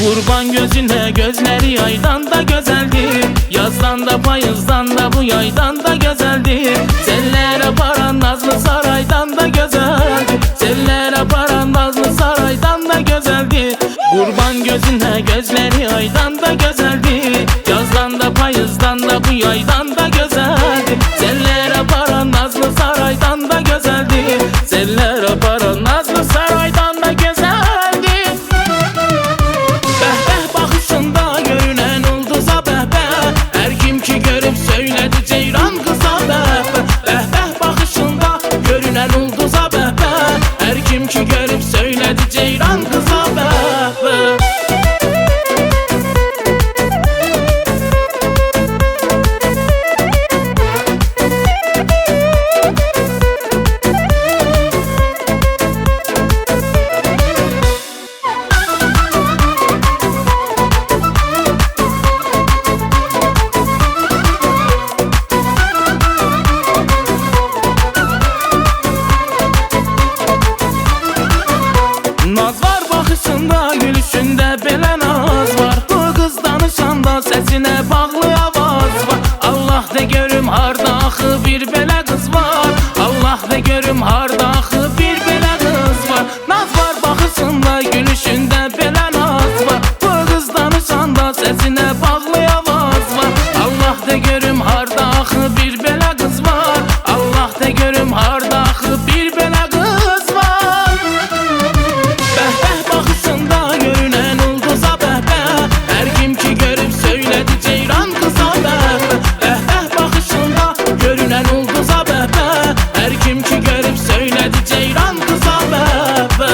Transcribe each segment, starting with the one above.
Kurban gözüne, gözleri aydan da güzeldir. Yazdan da payızdan da bu yaydan da güzeldir. Sellere paran nazlı saraydan da güzeldir. Sellere paran nazlı saraydan da güzeldir. Kurban gözüne, gözleri aydan da güzeldir. Yazdan da payızdan da bu yaydan da güzeldir. Sellere paran nazlı saraydan da güzeldir. Sellere paran nazlı saraydan da güzeldir. Söyledi ceyran kıza bəhbə, bəhbə baxışında görünən ulduza bəhbə. Hər kim ki görüb söylədi ceyran kıza bəhbə. Naz var baxışında, gülüşündə belə naz var. Bu qız danışanda səsinə bağlı avaz var. Allah de görüm harda axı bir belə qız var. Allah de görüm harda axı bir belə qız var. Naz var baxışında, gülüşündə belə naz var. Bu qız danışanda səsinə bağlı avaz var. Allah de görüm harda axı bir belə qız var. Allah de görüm harda axı bir belə qız var. Söyledi ceyran kıza bəhbə, bəhbə baxışında görünən ulduza bəhbə. Hər kim ki görüb söylədi ceyran kıza bəhbə.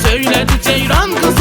Söyledi ceyran kız